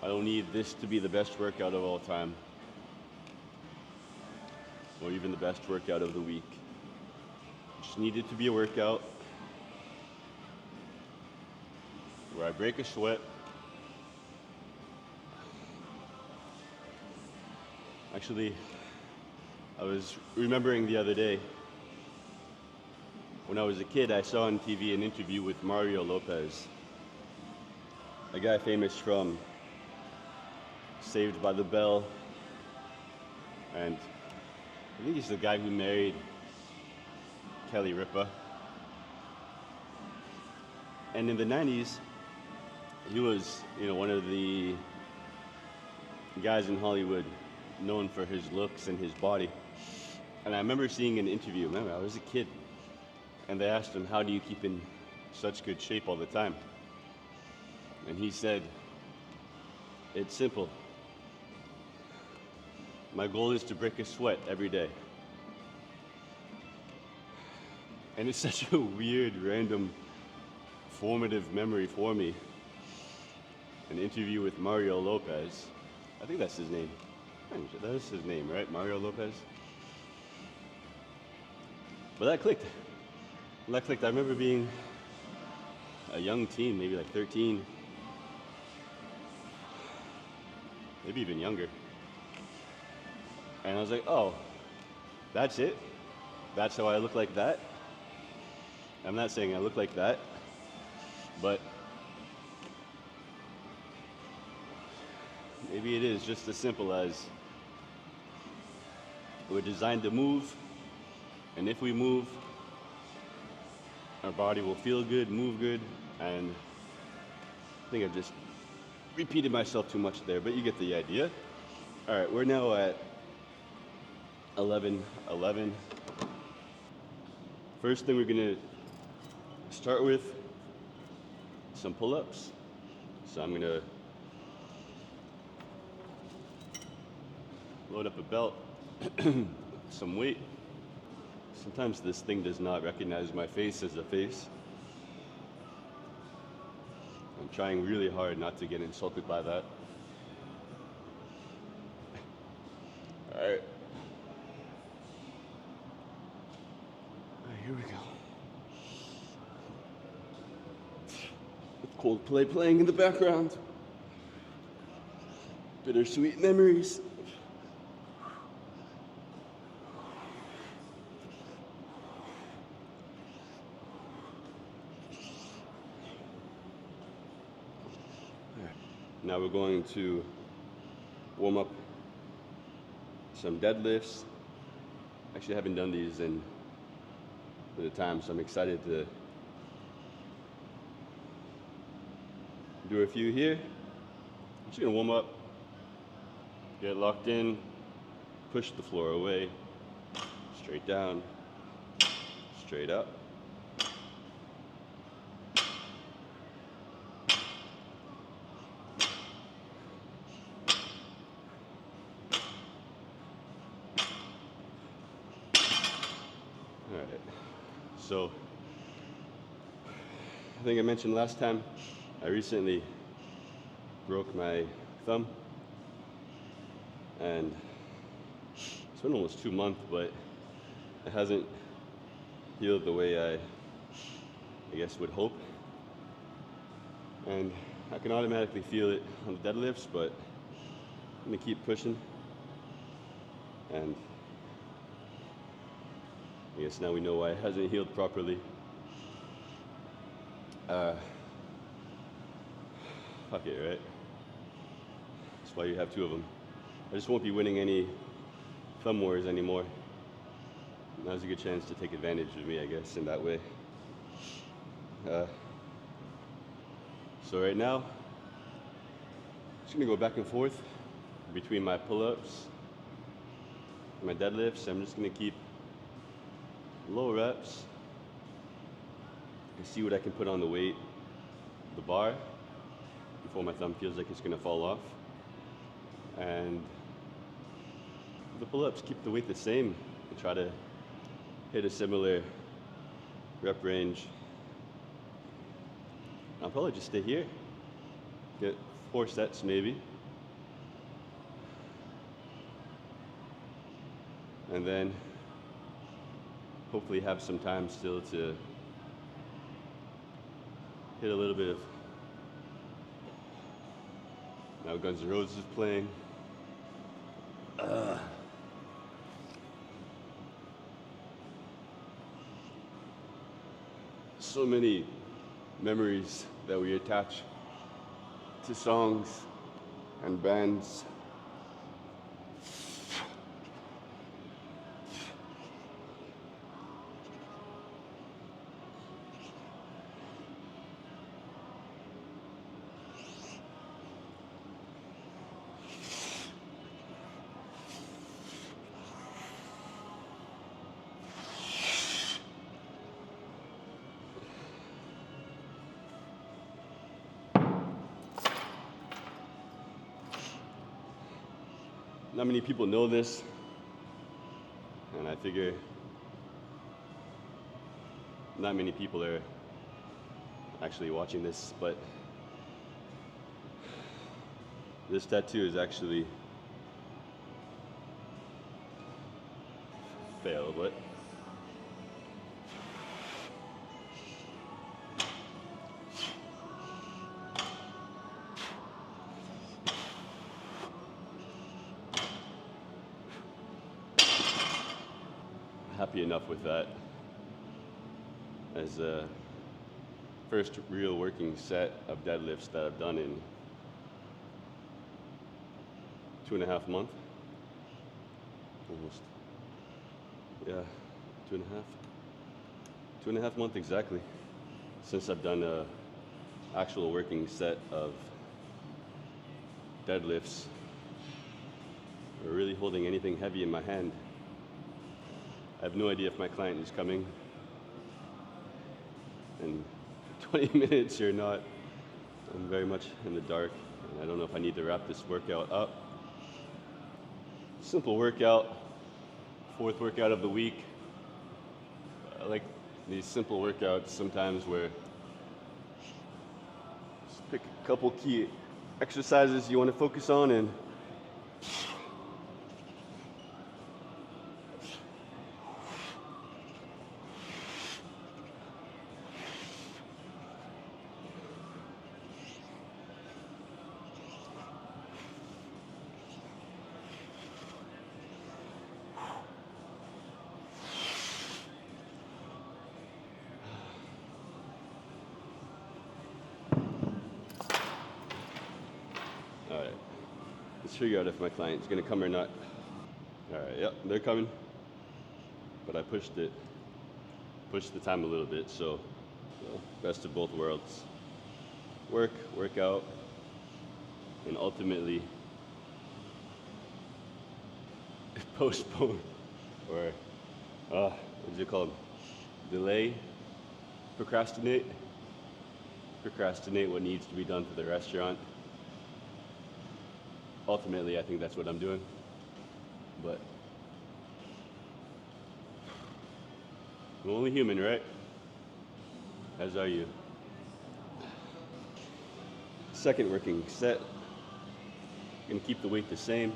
I don't need this to be the best workout of all time, or even the best workout of the week. Just need it to be a workout where I break a sweat. Actually, I was remembering the other day, when I was a kid, I saw on TV an interview with Mario Lopez, a guy famous from Saved by the Bell, and I think he's the guy who married Kelly Ripa. And in the 90s, he was, one of the guys in Hollywood known for his looks and his body. And I remember seeing an interview, remember, I was a kid, and they asked him, how do you keep in such good shape all the time? And he said, it's simple. My goal is to break a sweat every day. And it's such a weird, random, formative memory for me. An interview with Mario Lopez. I think that's his name. That is his name, right? Mario Lopez? But that clicked. I remember being a young teen, maybe like 13, maybe even younger. And I was like, oh, that's it? That's how I look like that? I'm not saying I look like that, but maybe it is just as simple as we're designed to move, and if we move, our body will feel good, move good, and I think I've just repeated myself too much there, but you get the idea. All right, we're now at 11:11. First thing we're gonna start with some pull-ups. So I'm gonna load up a belt, some weight. Sometimes this thing does not recognize my face as a face. I'm trying really hard not to get insulted by that. All right. Here we go. With Coldplay playing in the background. Bittersweet memories. Now we're going to warm up some deadlifts. Actually, I haven't done these in a time, so I'm excited to do a few here. I'm just gonna warm up, get locked in, push the floor away, straight down, straight up. So, I think I mentioned last time, I recently broke my thumb, and it's been almost 2 months, but it hasn't healed the way I guess would hope. And I can automatically feel it on the deadlifts, but I'm gonna keep pushing. And I guess now we know why it hasn't healed properly. Fuck it, right? That's why you have two of them. I just won't be winning any thumb wars anymore. Now's a good chance to take advantage of me, I guess, in that way. So right now, I'm just gonna go back and forth between my pull-ups and my deadlifts. I'm just gonna keep low reps and see what I can put on the weight, the bar, before my thumb feels like it's gonna fall off. And the pull-ups, keep the weight the same and try to hit a similar rep range. I'll probably just stay here, get 4 sets maybe. And then hopefully have some time still to hit a little bit of now Guns N' Roses playing. So many memories that we attach to songs and bands. Not many people know this, and I figure not many people are actually watching this, but this tattoo is actually fail, but happy enough with that as a first real working set of deadlifts that I've done in 2.5 months. Almost. Yeah, 2.5. 2.5 months exactly since I've done a actual working set of deadlifts or really holding anything heavy in my hand. I have no idea if my client is coming in 20 minutes or not. I'm very much in the dark, and I don't know if I need to wrap this workout up. Simple workout, 4th workout of the week. I like these simple workouts sometimes where just pick a couple key exercises you want to focus on and Alright, let's figure out if my client's gonna come or not. Alright, yep, they're coming. But I pushed the time a little bit, so best of both worlds. Work out, and ultimately postpone, or what is it called? Delay, procrastinate what needs to be done for the restaurant. Ultimately, I think that's what I'm doing, but I'm only human, right? As are you. Second working set. Gonna keep the weight the same.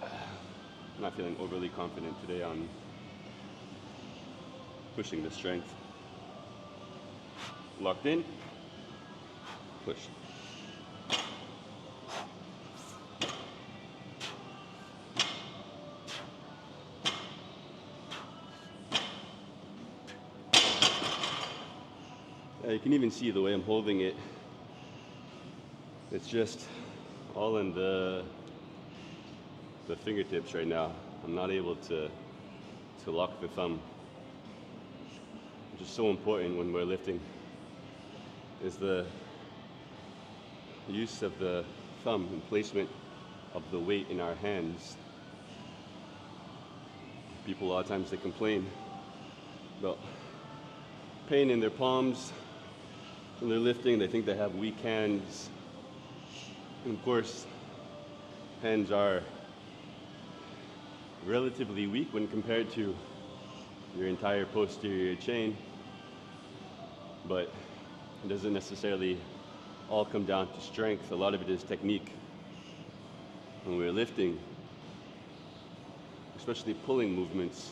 I'm not feeling overly confident today on pushing the strength. Locked in, push. You can even see the way I'm holding it. It's just all in the fingertips right now. I'm not able to lock the thumb, which is so important when we're lifting, is the use of the thumb and placement of the weight in our hands. People a lot of times they complain about pain in their palms when they're lifting. They think they have weak hands. And of course, hands are relatively weak when compared to your entire posterior chain, but it doesn't necessarily all come down to strength. A lot of it is technique. When we're lifting, especially pulling movements,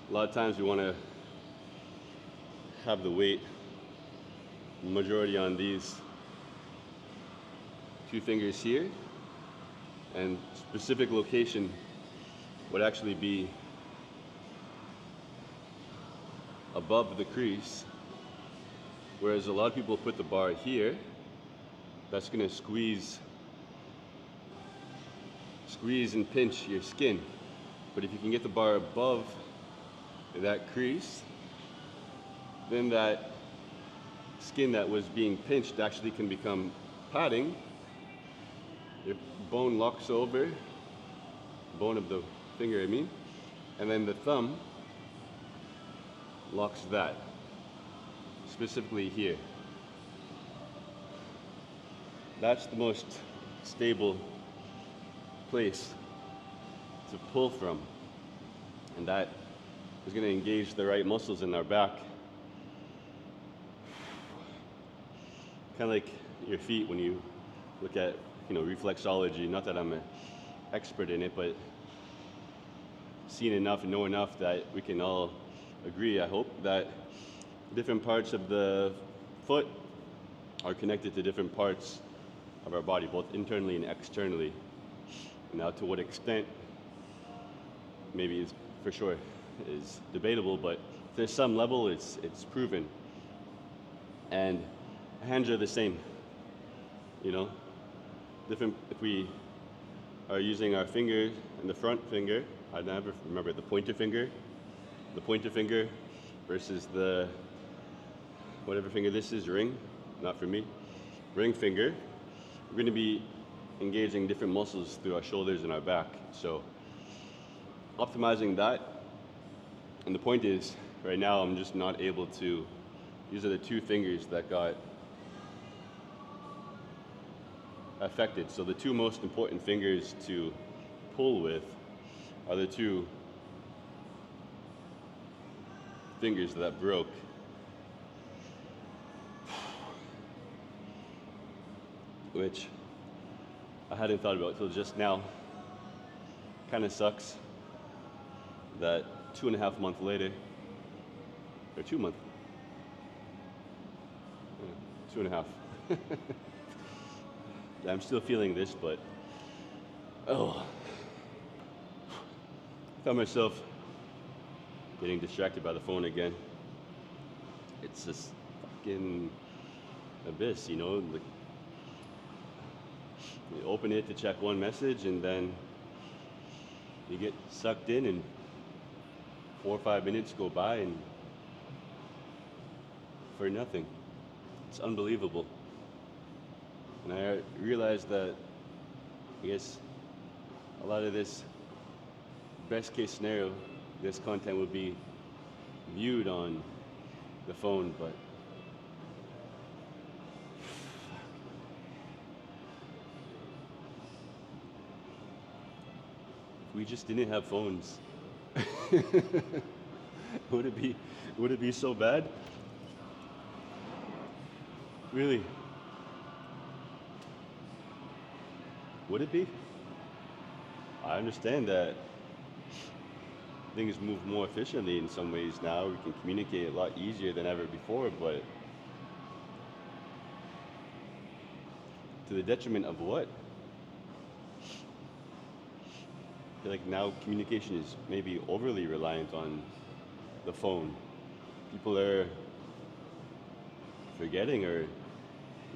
a lot of times we want to have the weight majority on these two fingers here, and specific location would actually be above the crease, whereas a lot of people put the bar here. That's going to squeeze and pinch your skin. But if you can get the bar above that crease, then that skin that was being pinched actually can become padding. Your bone locks over, bone of the finger I mean, and then the thumb locks that, specifically here. That's the most stable place to pull from, and that is going to engage the right muscles in our back. Kind of like your feet when you look at, reflexology. Not that I'm an expert in it, but seen enough and know enough that we can all agree, I hope, that different parts of the foot are connected to different parts of our body, both internally and externally. Now, to what extent, maybe is for sure is debatable, but there's some level it's proven. And hands are the same, different. If we are using our finger and the front finger, I never remember the pointer finger versus the whatever finger this is, ring, not for me, ring finger, we're going to be engaging different muscles through our shoulders and our back. So optimizing that, and the point is, right now I'm just not able to, these are the two fingers that got affected. So the two most important fingers to pull with are the two fingers that broke. Which I hadn't thought about till just now. Kind of sucks that 2.5 months later, or 2 months, 2.5. I'm still feeling this, but I found myself getting distracted by the phone again. It's this fucking abyss, like, you open it to check one message and then you get sucked in, and 4 or 5 minutes go by and for nothing. It's unbelievable. And I realized that, I guess, a lot of this best case scenario, this content would be viewed on the phone, but if we just didn't have phones, would it be so bad? Really? Would it be? I understand that things move more efficiently in some ways now. We can communicate a lot easier than ever before, but to the detriment of what? I feel like now communication is maybe overly reliant on the phone. People are forgetting or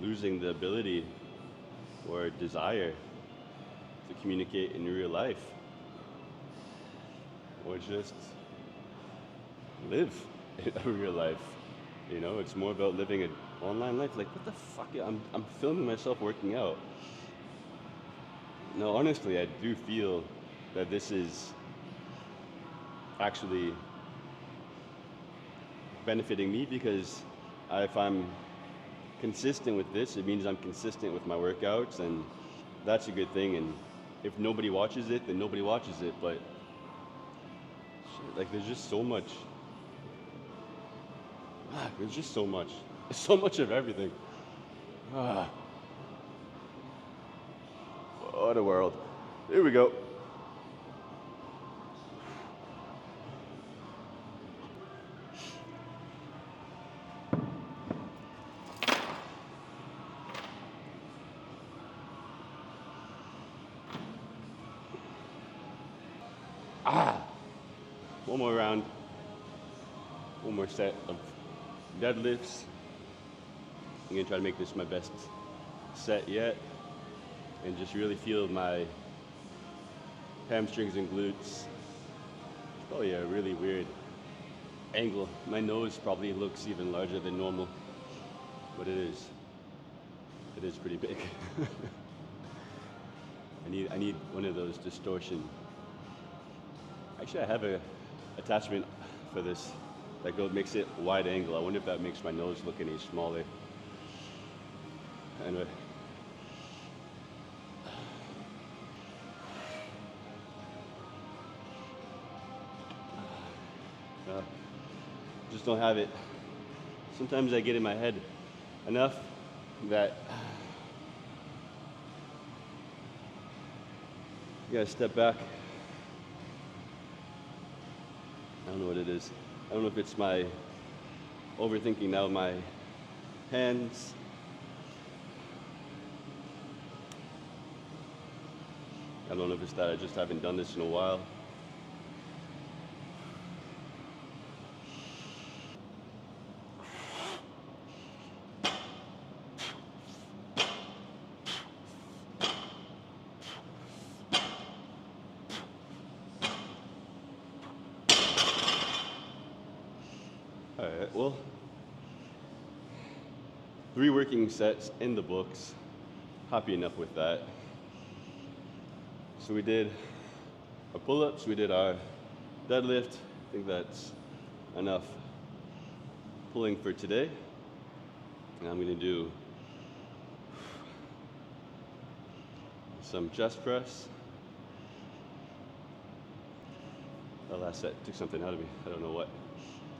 losing the ability or desire to communicate in real life, or just live in a real life. It's more about living an online life. Like, what the fuck? I'm filming myself working out. No, honestly, I do feel that this is actually benefiting me, because if I'm consistent with this, it means I'm consistent with my workouts, and that's a good thing. And if nobody watches it, then nobody watches it. But shit, like, there's just so much. There's just so much of everything. Ah. What a world. Here we go. One more round, one more set of deadlifts. I'm gonna try to make this my best set yet and just really feel my hamstrings and glutes. It's probably a really weird angle. My nose probably looks even larger than normal, but it is pretty big. I need one of those distortion. Actually, I have a attachment for this that makes it wide angle. I wonder if that makes my nose look any smaller. Anyway. Just don't have it. Sometimes I get in my head enough that you gotta step back. I don't know what it is. I don't know if it's my overthinking now, my hands. I don't know if it's that I just haven't done this in a while. All right, well, 3 working sets in the books. Happy enough with that. So we did our pull-ups, we did our deadlift. I think that's enough pulling for today. And I'm gonna do some chest press. That last set took something out of me, I don't know what.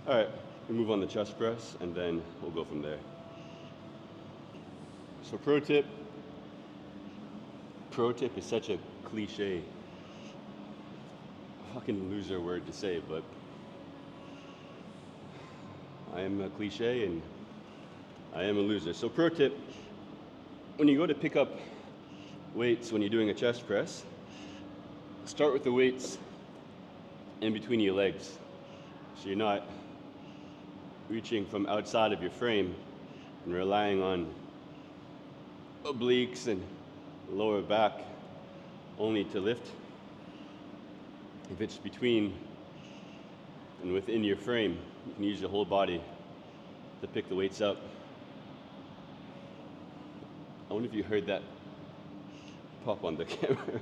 All right, we move on to chest press and then we'll go from there. So pro tip is such a cliche, fucking loser word to say, but I am a cliche and I am a loser. So pro tip, when you go to pick up weights when you're doing a chest press, start with the weights in between your legs. So you're not reaching from outside of your frame and relying on obliques and lower back only to lift. If it's between and within your frame, you can use your whole body to pick the weights up. I wonder if you heard that pop on the camera.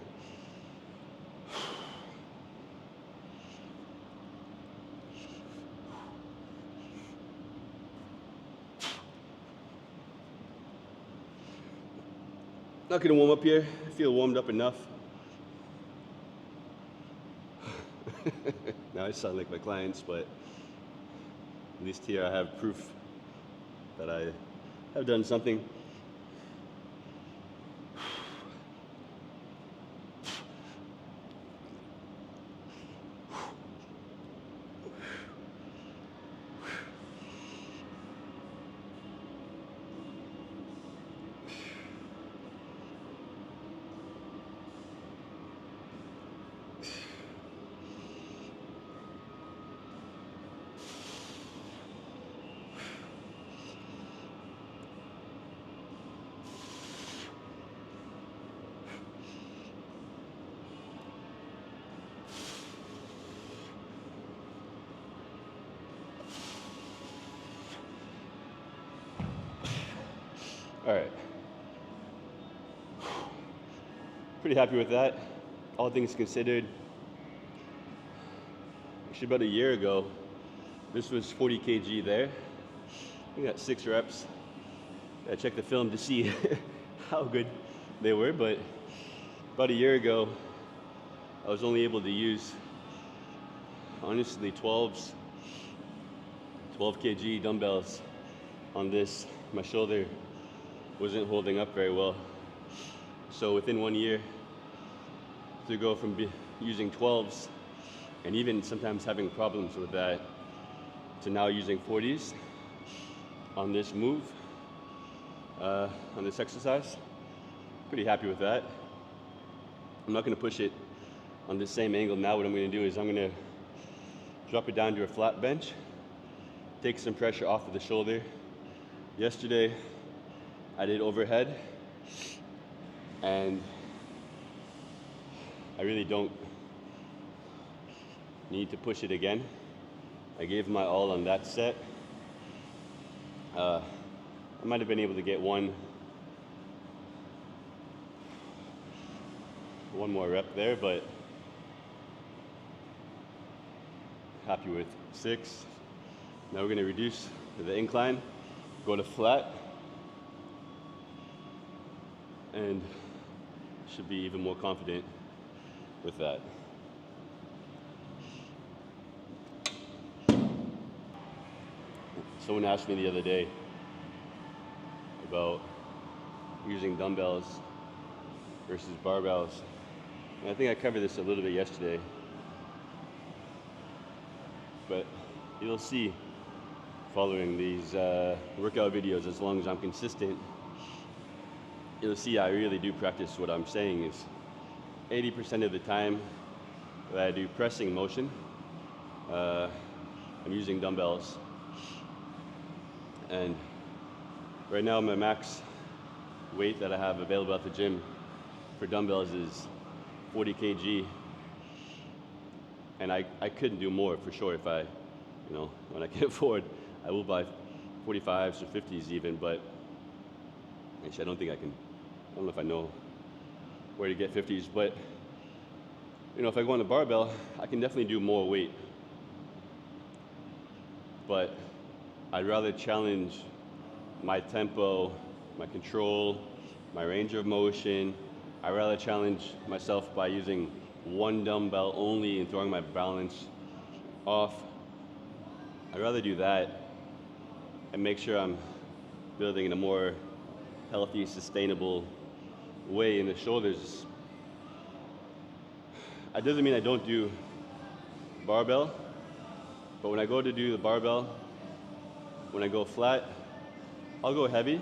Not gonna warm up here. I feel warmed up enough. Now I sound like my clients, but at least here I have proof that I have done something. All right. Pretty happy with that. All things considered. Actually, about a year ago, this was 40 kg there. We got 6 reps. I checked the film to see how good they were, but about a year ago, I was only able to use, honestly, 12 kg dumbbells on this. My shoulder wasn't holding up very well. So within 1 year, to go from using 12s and even sometimes having problems with that to now using 40s on this move, on this exercise, pretty happy with that. I'm not going to push it on the same angle now. What I'm going to do is I'm going to drop it down to a flat bench, take some pressure off of the shoulder. Yesterday, I did overhead, and I really don't need to push it again. I gave my all on that set. I might have been able to get one more rep there, but happy with 6. Now we're going to reduce the incline, go to flat, and should be even more confident with that. Someone asked me the other day about using dumbbells versus barbells. And I think I covered this a little bit yesterday, but you'll see following these workout videos, as long as I'm consistent, you'll see I really do practice what I'm saying. Is 80% of the time that I do pressing motion, I'm using dumbbells. And right now my max weight that I have available at the gym for dumbbells is 40 kg. And I couldn't do more for sure if I, when I can afford, I will buy 45s or 50s even, but actually I don't know if I know where to get 50s, but if I go on the barbell, I can definitely do more weight. But I'd rather challenge my tempo, my control, my range of motion. I'd rather challenge myself by using one dumbbell only and throwing my balance off. I'd rather do that and make sure I'm building in a more healthy, sustainable way in the shoulders. It doesn't mean I don't do barbell, but when I go to do the barbell, when I go flat, I'll go heavy,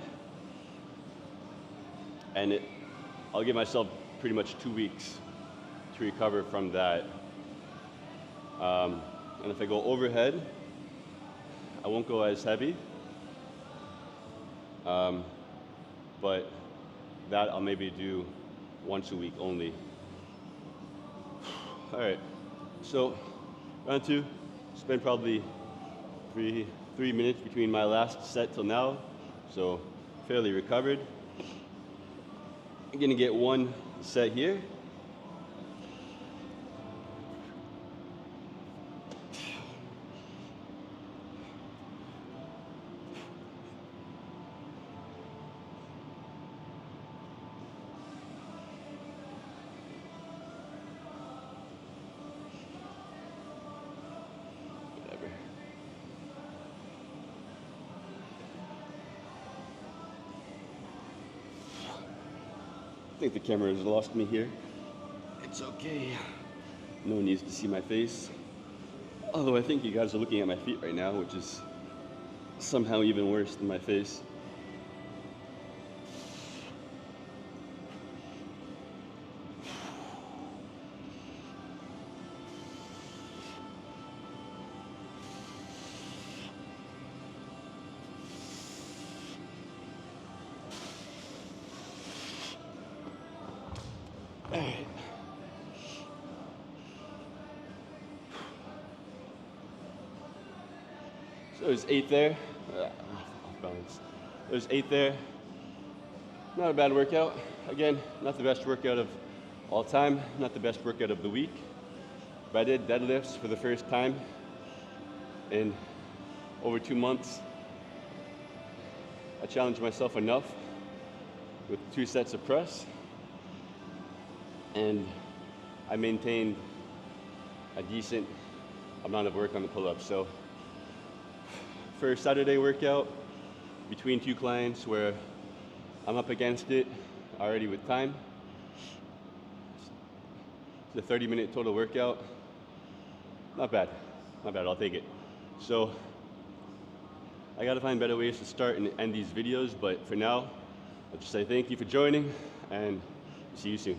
and I'll give myself pretty much 2 weeks to recover from that. And if I go overhead, I won't go as heavy, but that I'll maybe do once a week only. All right, so round 2, spent probably three minutes between my last set till now, so fairly recovered. I'm gonna get one set here. I think the camera has lost me here. It's okay. No one needs to see my face. Although I think you guys are looking at my feet right now, which is somehow even worse than my face. All right. So there's 8 there. Off balance. There's 8 there. Not a bad workout. Again, not the best workout of all time, not the best workout of the week. But I did deadlifts for the first time in over 2 months. I challenged myself enough with 2 sets of press, and I maintained a decent amount of work on the pull-ups. So for a Saturday workout between 2 clients where I'm up against it already with time. It's a 30-minute total workout. Not bad, not bad, I'll take it. So, I gotta find better ways to start and end these videos, but for now, I'll just say thank you for joining, and see you soon.